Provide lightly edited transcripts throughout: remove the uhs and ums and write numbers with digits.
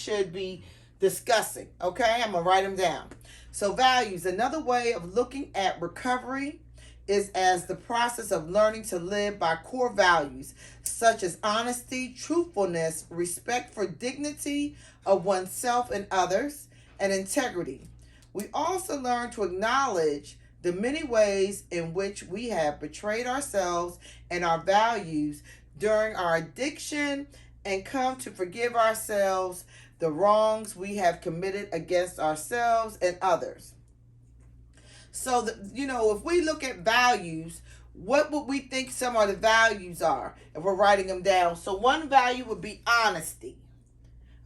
should be discussing. Okay, I'm going to write them down. So values, another way of looking at recovery is as the process of learning to live by core values such as honesty, truthfulness, respect for dignity of oneself and others, and integrity. We also learn to acknowledge the many ways in which we have betrayed ourselves and our values during our addiction and come to forgive ourselves the wrongs we have committed against ourselves and others. So, if we look at values, what would we think some of the values are if we're writing them down? So, one value would be honesty.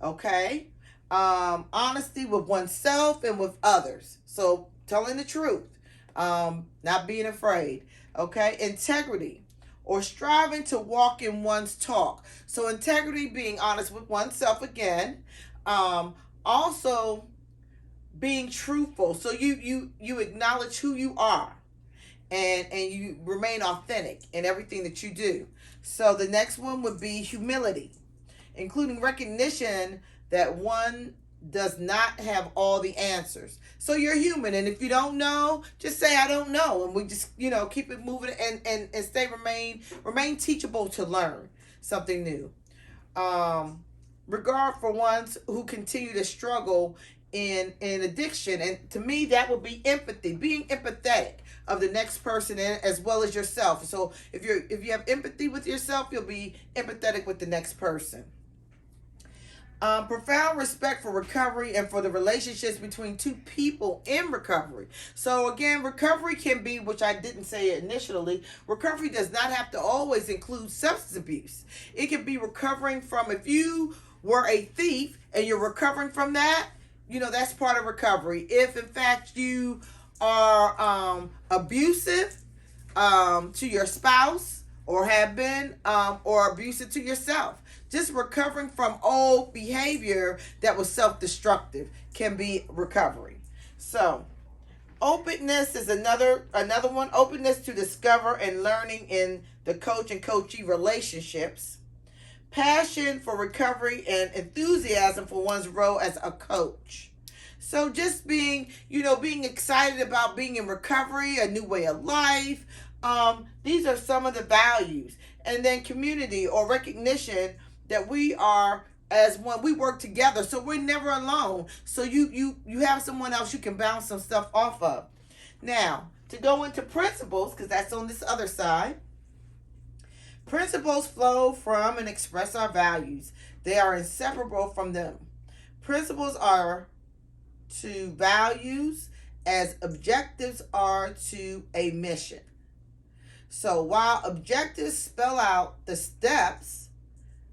Okay? Honesty with oneself and with others. So, telling the truth, not being afraid. Okay? Integrity, or striving to walk in one's talk. So, integrity, being honest with oneself again. Also, being truthful, so you acknowledge who you are, and you remain authentic in everything that you do. So the next one would be humility, including recognition that one does not have all the answers. So you're human, and if you don't know, just say I don't know, and we just keep it moving and remain teachable to learn something new. Regard for ones who continue to struggle in addiction, and to me that would be empathy, being empathetic of the next person as well as yourself. So if you have empathy with yourself, you'll be empathetic with the next person. Profound respect for recovery and for the relationships between two people in recovery. So again, recovery can be, which I didn't say initially, recovery does not have to always include substance abuse. It can be recovering from, if you were a thief and you're recovering from that, that's part of recovery. If in fact you are abusive to your spouse, or have been, or abusive to yourself, just recovering from old behavior that was self-destructive can be recovery. So openness is another one. Openness to discover and learning in the coach and coachee relationships. Passion for recovery and enthusiasm for one's role as a coach. So just being excited about being in recovery, a new way of life. These are some of the values. And then community, or recognition that we are as one. We work together, so we're never alone. So you have someone else you can bounce some stuff off of. Now, to go into principles, because that's on this other side. Principles flow from and express our values. They are inseparable from them. Principles are to values as objectives are to a mission. So while objectives spell out the steps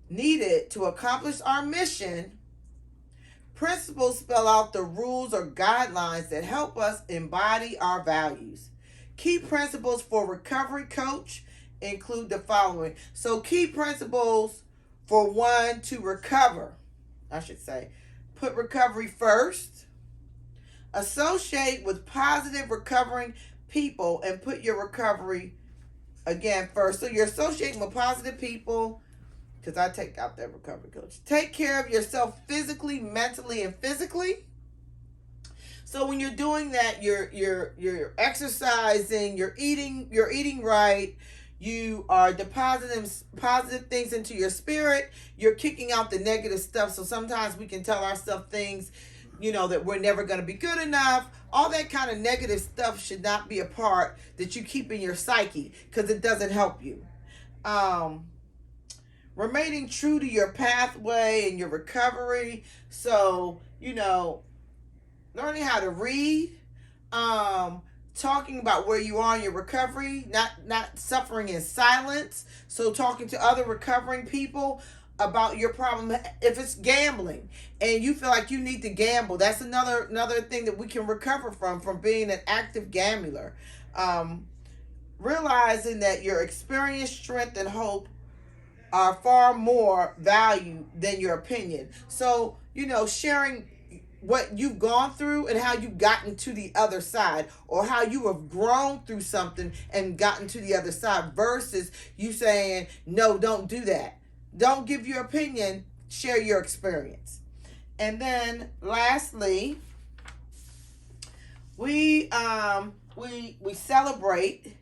needed to accomplish our mission, principles spell out the rules or guidelines that help us embody our values. Key principles for recovery coach include the following. So key principles for one to recover, I should say, put recovery first. Associate with positive recovering people and put your recovery again first. So you're associating with positive people, because I take out that recovery coach. Take care of yourself physically, mentally, and physically. So when you're doing that, you're exercising, you're eating right. You are depositing positive things into your spirit. You're kicking out the negative stuff. So sometimes we can tell ourselves things, that we're never going to be good enough. All that kind of negative stuff should not be a part that you keep in your psyche, because it doesn't help you. Remaining true to your pathway and your recovery. So, learning how to read, talking about where you are in your recovery, not suffering in silence. So talking to other recovering people about your problem. If it's gambling and you feel like you need to gamble, that's another thing that we can recover from being an active gambler. Realizing that your experience, strength, and hope are far more value than your opinion. So, sharing what you've gone through and how you've gotten to the other side, or how you have grown through something and gotten to the other side, versus you saying, no, don't do that. Don't give your opinion, share your experience. And then lastly, we celebrate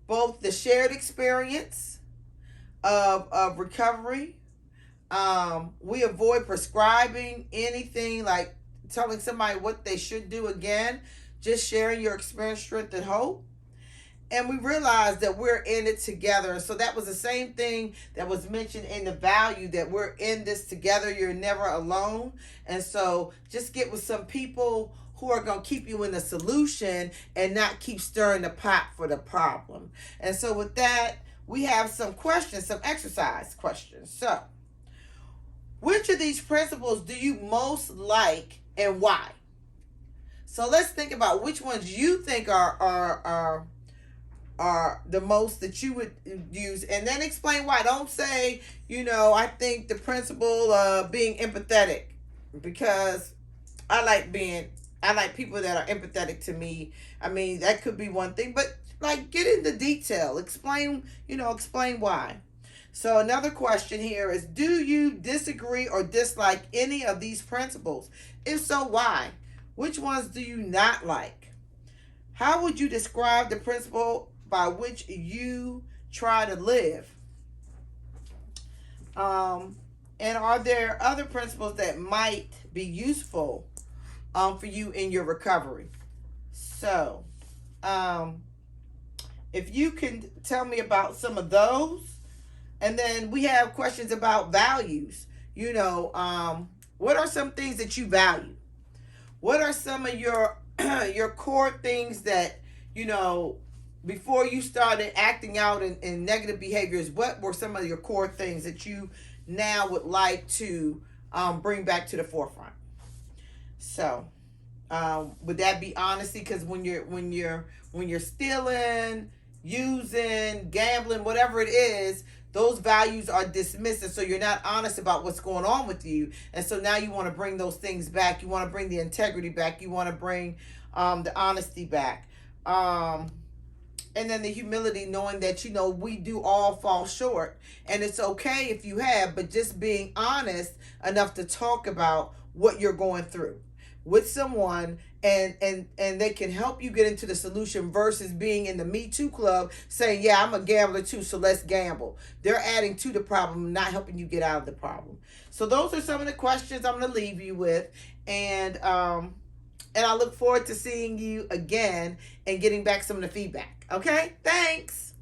both the shared experience of recovery. We avoid prescribing anything like telling somebody what they should do again, just sharing your experience, strength, and hope. And we realize that we're in it together. So that was the same thing that was mentioned in the value, that we're in this together. You're never alone. And so just get with some people who are going to keep you in the solution and not keep stirring the pot for the problem. And so with that, we have some questions, some exercise questions. So which of these principles do you most like and why? So let's think about which ones you think are the most that you would use, and then explain why. Don't say, I think the principle of being empathetic, because I like people that are empathetic to me. I mean, that could be one thing, but like get into detail. Explain why. So another question here is, do you disagree or dislike any of these principles? If so, why? Which ones do you not like? How would you describe the principle by which you try to live? And are there other principles that might be useful for you in your recovery? So, if you can tell me about some of those. And then we have questions about values. What are some things that you value? What are some of your core things that, before you started acting out in negative behaviors, what were some of your core things that you now would like to bring back to the forefront? So, would that be honesty? Because when you're stealing, using, gambling, whatever it is, those values are dismissed, and so you're not honest about what's going on with you. And so now you want to bring those things back. You want to bring the integrity back. You want to bring the honesty back. And then the humility, knowing that, we do all fall short. And it's okay if you have, but just being honest enough to talk about what you're going through with someone, and they can help you get into the solution, versus being in the Me Too club saying, yeah, I'm a gambler too, so let's gamble. They're adding to the problem, not helping you get out of the problem. So those are some of the questions I'm going to leave you with. And I look forward to seeing you again and getting back some of the feedback. Okay? Thanks.